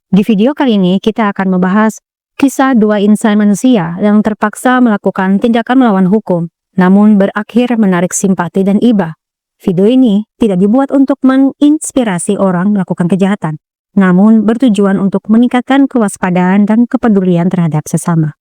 Di video kali ini kita akan membahas kisah dua insan manusia yang terpaksa melakukan tindakan melawan hukum, namun berakhir menarik simpati dan iba. Video ini tidak dibuat untuk menginspirasi orang melakukan kejahatan, namun bertujuan untuk meningkatkan kewaspadaan dan kepedulian terhadap sesama.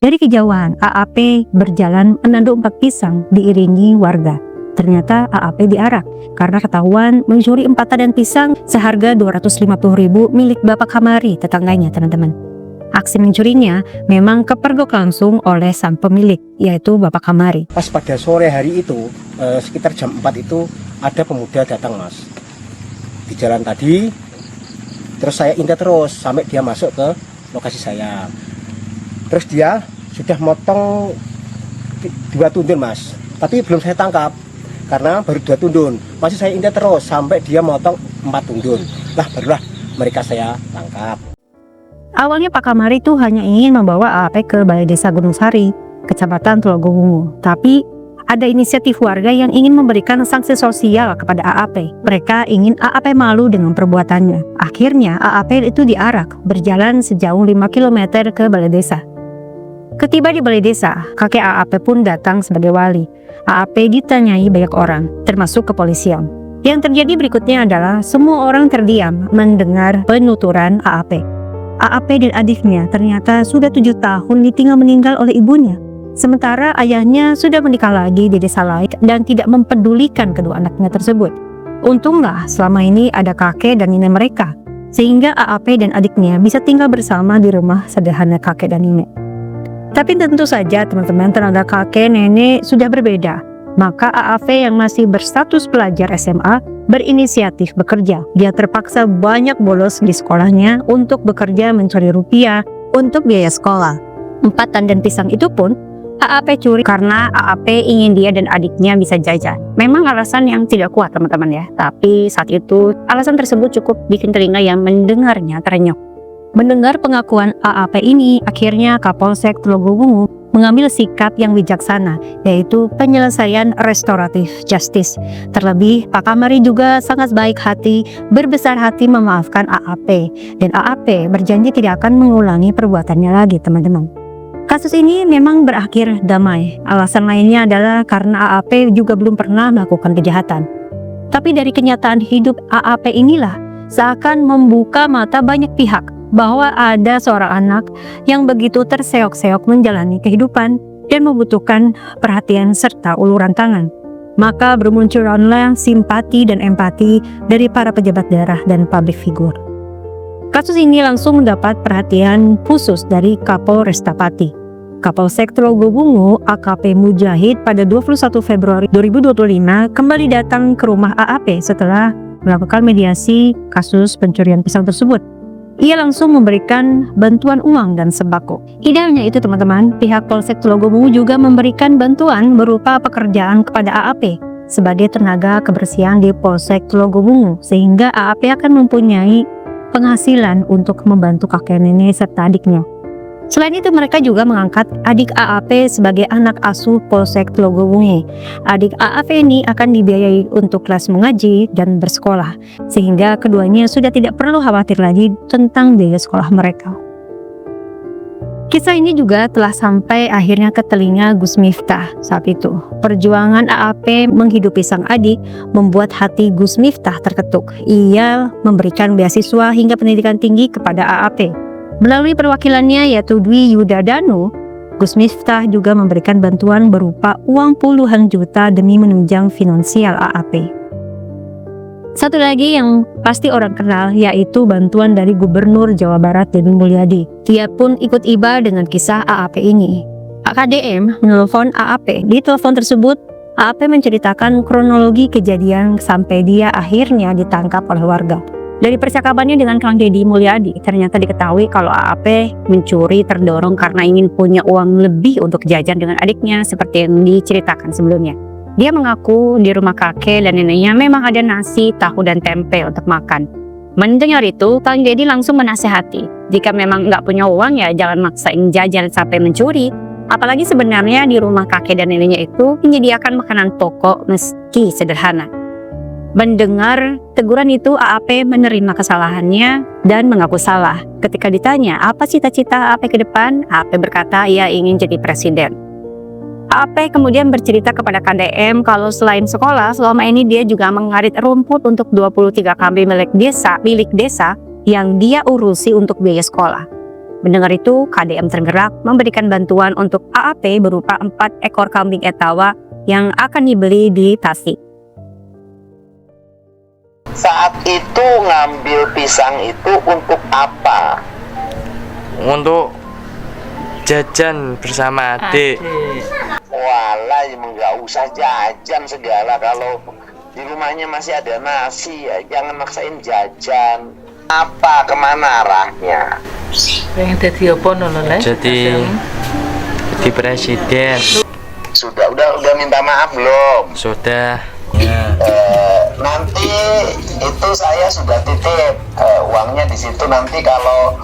Dari kejauhan, AAP berjalan menanduk 4 pisang diiringi warga. Ternyata AAP diarak karena ketahuan mencuri 4 tandan pisang seharga 250.000 milik Bapak Kamari, tetangganya, teman-teman. Aksi mencurinya memang kepergok langsung oleh sang pemilik, yaitu Bapak Kamari. Pas pada sore hari itu, sekitar jam 4 itu ada pemuda datang, Mas, di jalan tadi. Terus saya intai terus sampai dia masuk ke lokasi saya. Terus dia sudah motong 2 tundun, Mas, tapi belum saya tangkap karena baru 2 tundun. Masih saya intai terus sampai dia motong 4 tundun. Lah barulah mereka saya tangkap. Awalnya Pak Kamari itu hanya ingin membawa AAP ke Balai Desa Gunung Sari, Kecamatan Tulogowungu. Tapi ada inisiatif warga yang ingin memberikan sanksi sosial kepada AAP. Mereka ingin AAP malu dengan perbuatannya. Akhirnya AAP itu diarak berjalan sejauh 5 km ke Balai Desa. Ketiba di Balai Desa, kakek AAP pun datang sebagai wali. AAP ditanyai banyak orang, termasuk kepolisian. Yang terjadi berikutnya adalah semua orang terdiam mendengar penuturan AAP. AAP dan adiknya ternyata sudah 7 tahun ditinggal meninggal oleh ibunya. Sementara ayahnya sudah menikah lagi di desa lain dan tidak mempedulikan kedua anaknya tersebut. Untunglah selama ini ada kakek dan nenek mereka, sehingga AAP dan adiknya bisa tinggal bersama di rumah sederhana kakek dan nenek. Tapi tentu saja teman-teman, tenaga kakek nenek sudah berbeda. Maka AAP yang masih berstatus pelajar SMA berinisiatif bekerja. Dia terpaksa banyak bolos di sekolahnya untuk bekerja mencari rupiah untuk biaya sekolah. 4 tandan pisang itu pun AAP curi karena AAP ingin dia dan adiknya bisa jajan. Memang alasan yang tidak kuat teman-teman ya. Tapi saat itu alasan tersebut cukup bikin telinga yang mendengarnya terenyuh. Mendengar pengakuan AAP ini, akhirnya Kapolsek Tulogowungu mengambil sikap yang bijaksana, yaitu penyelesaian restoratif justice. Terlebih, Pak Kamari juga sangat baik hati, berbesar hati memaafkan AAP. Dan AAP berjanji tidak akan mengulangi perbuatannya lagi, teman-teman. Kasus ini memang berakhir damai. Alasan lainnya adalah karena AAP juga belum pernah melakukan kejahatan. Tapi dari kenyataan hidup AAP inilah seakan membuka mata banyak pihak bahwa ada seorang anak yang begitu terseok-seok menjalani kehidupan dan membutuhkan perhatian serta uluran tangan. Maka bermunculanlah simpati dan empati dari para pejabat daerah dan publik figur. Kasus ini langsung mendapat perhatian khusus dari Kapolresta Pati. Kapolsek Tulogowungu AKP Mujahid pada 21 Februari 2025 kembali datang ke rumah AAP setelah melakukan mediasi kasus pencurian pisang tersebut. Ia langsung memberikan bantuan uang dan sembako. Idealnya itu teman-teman, pihak Polsek Tulogowungu juga memberikan bantuan berupa pekerjaan kepada AAP sebagai tenaga kebersihan di Polsek Tulogowungu, sehingga AAP akan mempunyai penghasilan untuk membantu kakek nenek serta adiknya. Selain itu mereka juga mengangkat adik AAP sebagai anak asuh Polsek Tulogowungu. Adik AAP ini akan dibiayai untuk kelas mengaji dan bersekolah, sehingga keduanya sudah tidak perlu khawatir lagi tentang biaya sekolah mereka. Kisah ini juga telah sampai akhirnya ke telinga Gus Miftah saat itu. Perjuangan AAP menghidupi sang adik membuat hati Gus Miftah terketuk. Ia memberikan beasiswa hingga pendidikan tinggi kepada AAP. Melalui perwakilannya yaitu Dwi Yudadanu, Gus Miftah juga memberikan bantuan berupa uang puluhan juta demi menunjang finansial AAP. Satu lagi yang pasti orang kenal yaitu bantuan dari Gubernur Jawa Barat Deddy Mulyadi. Dia pun ikut iba dengan kisah AAP ini. AKDM menelpon AAP. Di telepon tersebut, AAP menceritakan kronologi kejadian sampai dia akhirnya ditangkap oleh warga. Dari percakapannya dengan Kang Deddy Mulyadi, ternyata diketahui kalau AAP mencuri terdorong karena ingin punya uang lebih untuk jajan dengan adiknya seperti yang diceritakan sebelumnya. Dia mengaku di rumah kakek dan neneknya memang ada nasi, tahu, dan tempe untuk makan. Mendengar itu, Kang Deddy langsung menasehati, jika memang nggak punya uang ya jangan maksain jajan sampai mencuri. Apalagi sebenarnya di rumah kakek dan neneknya itu menyediakan makanan pokok meski sederhana. Mendengar teguran itu, AAP menerima kesalahannya dan mengaku salah. Ketika ditanya apa cita-cita AAP ke depan, AAP berkata ia ingin jadi presiden. AAP kemudian bercerita kepada KDM kalau selain sekolah, selama ini dia juga mengarit rumput untuk 23 kambing milik desa yang dia urusi untuk biaya sekolah. Mendengar itu, KDM tergerak memberikan bantuan untuk AAP berupa 4 ekor kambing etawa yang akan dibeli di Tasik. Saat itu ngambil pisang itu untuk apa? Untuk jajan bersama adik. Walah, emang nggak usah jajan segala. Kalau di rumahnya masih ada nasi, ya jangan maksain jajan. Apa, kemana arahnya? Pengen jadi apa nono Le? Jadi presiden. Udah minta maaf belum? Sudah. Nanti itu saya sudah titip uangnya di situ, nanti kalau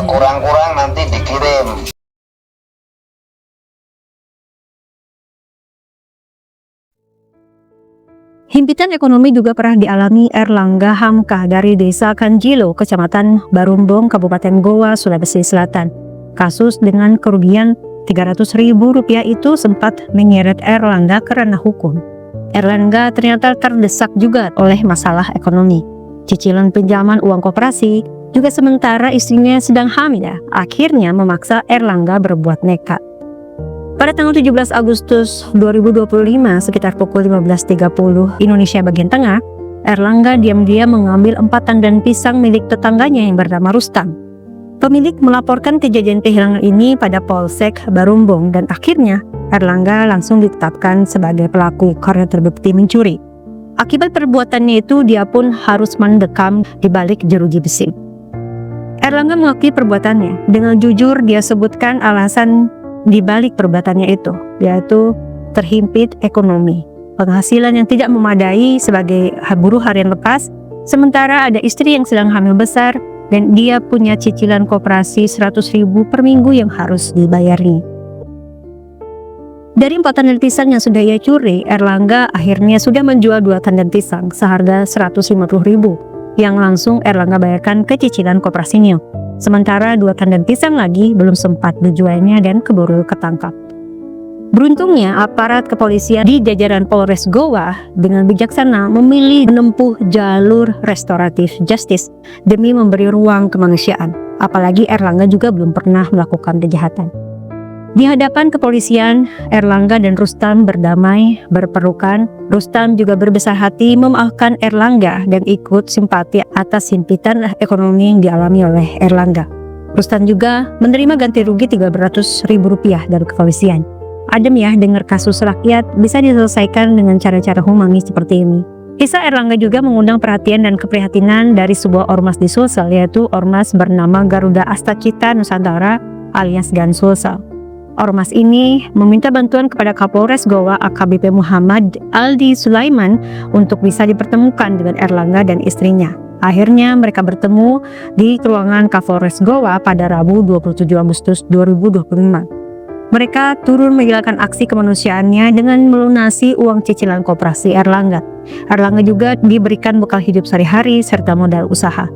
kurang-kurang nanti dikirim. Himpitan ekonomi juga pernah dialami Erlangga Hamka dari Desa Kanjilo, Kecamatan Barumbong, Kabupaten Goa, Sulawesi Selatan. Kasus dengan kerugian Rp300.000 itu sempat menyeret Erlangga ke ranah hukum. Erlangga ternyata terdesak juga oleh masalah ekonomi. Cicilan pinjaman uang koperasi, juga sementara istrinya sedang hamil, akhirnya memaksa Erlangga berbuat nekat. Pada tanggal 17 Agustus 2025 sekitar pukul 15.30 Indonesia bagian tengah, Erlangga diam-diam mengambil 4 tandan pisang milik tetangganya yang bernama Rustam. Pemilik melaporkan kejadian kehilangan ini pada Polsek Barumbong dan akhirnya Erlangga langsung ditetapkan sebagai pelaku karena terbukti mencuri. Akibat perbuatannya itu dia pun harus mendekam di balik jeruji besi. Erlangga mengakui perbuatannya. Dengan jujur dia sebutkan alasan di balik perbuatannya itu, yaitu terhimpit ekonomi, penghasilan yang tidak memadai sebagai buruh harian lepas, sementara ada istri yang sedang hamil besar dan dia punya cicilan koperasi 100.000 per minggu yang harus dibayarnya. Dari 4 tandan pisang yang sudah ia curi, Erlangga akhirnya sudah menjual 2 tandan pisang seharga 150.000 yang langsung Erlangga bayarkan ke cicilan koperasinya. Sementara 2 tandan pisang lagi belum sempat dijualnya dan keburu ketangkap. Beruntungnya aparat kepolisian di jajaran Polres Goa dengan bijaksana memilih menempuh jalur restoratif justice demi memberi ruang kemanusiaan. Apalagi Erlangga juga belum pernah melakukan kejahatan. Di hadapan kepolisian, Erlangga dan Rustam berdamai, berpelukan. Rustam juga berbesar hati memaafkan Erlangga dan ikut simpati atas himpitan ekonomi yang dialami oleh Erlangga. Rustam juga menerima ganti rugi Rp300.000 dari kepolisian. Adem ya dengar kasus rakyat bisa diselesaikan dengan cara-cara humanis seperti ini. Kisah Erlangga juga mengundang perhatian dan keprihatinan dari sebuah ormas di Sulsel, yaitu ormas bernama Garuda Astacita Nusantara alias GAN Sulsel. Ormas ini meminta bantuan kepada Kapolres Goa AKBP Muhammad Aldi Sulaiman untuk bisa dipertemukan dengan Erlangga dan istrinya. Akhirnya mereka bertemu di ruangan Kapolres Goa pada Rabu 27 Agustus 2025. Mereka turun menjalankan aksi kemanusiaannya dengan melunasi uang cicilan koperasi Erlangga. Erlangga juga diberikan bekal hidup sehari-hari serta modal usaha.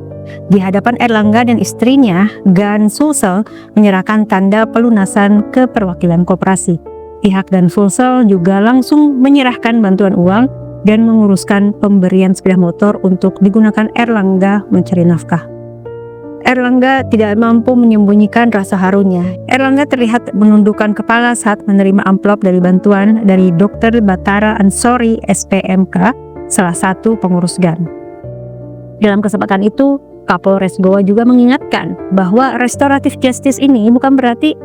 Di hadapan Erlangga dan istrinya, GAN Sulsel menyerahkan tanda pelunasan ke perwakilan koperasi. Pihak GAN Sulsel juga langsung menyerahkan bantuan uang dan menguruskan pemberian sepeda motor untuk digunakan Erlangga mencari nafkah. Erlangga tidak mampu menyembunyikan rasa harunya. Erlangga terlihat menundukkan kepala saat menerima amplop dari bantuan dari Dr. Batara Ansori SPMK, salah satu pengurus GAN. Dalam kesempatan itu, Kapolres Goa juga mengingatkan bahwa restoratif justice ini bukan berarti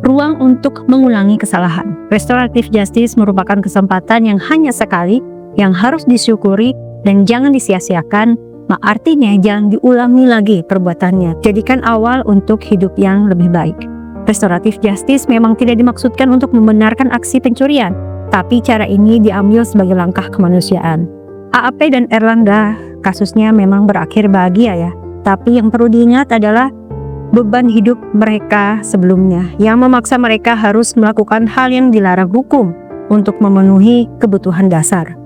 ruang untuk mengulangi kesalahan. Restoratif justice merupakan kesempatan yang hanya sekali, yang harus disyukuri dan jangan disia-siakan. Artinya jangan diulangi lagi perbuatannya. Jadikan awal untuk hidup yang lebih baik. Restoratif justice memang tidak dimaksudkan untuk membenarkan aksi pencurian, tapi cara ini diambil sebagai langkah kemanusiaan. AAP dan Erlangga kasusnya memang berakhir bahagia ya. Tapi yang perlu diingat adalah beban hidup mereka sebelumnya yang memaksa mereka harus melakukan hal yang dilarang hukum untuk memenuhi kebutuhan dasar.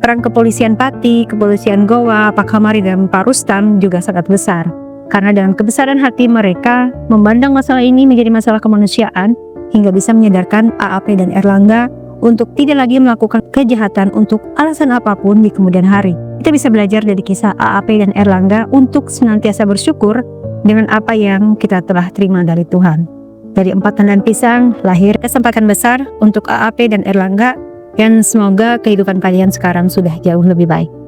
Peran kepolisian Pati, kepolisian Goa, Pak Kamari, dan Pak Rustam juga sangat besar. Karena dengan kebesaran hati mereka memandang masalah ini menjadi masalah kemanusiaan hingga bisa menyadarkan AAP dan Erlangga untuk tidak lagi melakukan kejahatan untuk alasan apapun di kemudian hari. Kita bisa belajar dari kisah AAP dan Erlangga untuk senantiasa bersyukur dengan apa yang kita telah terima dari Tuhan. Dari 4 tandan pisang lahir kesempatan besar untuk AAP dan Erlangga, dan semoga kehidupan kalian sekarang sudah jauh lebih baik.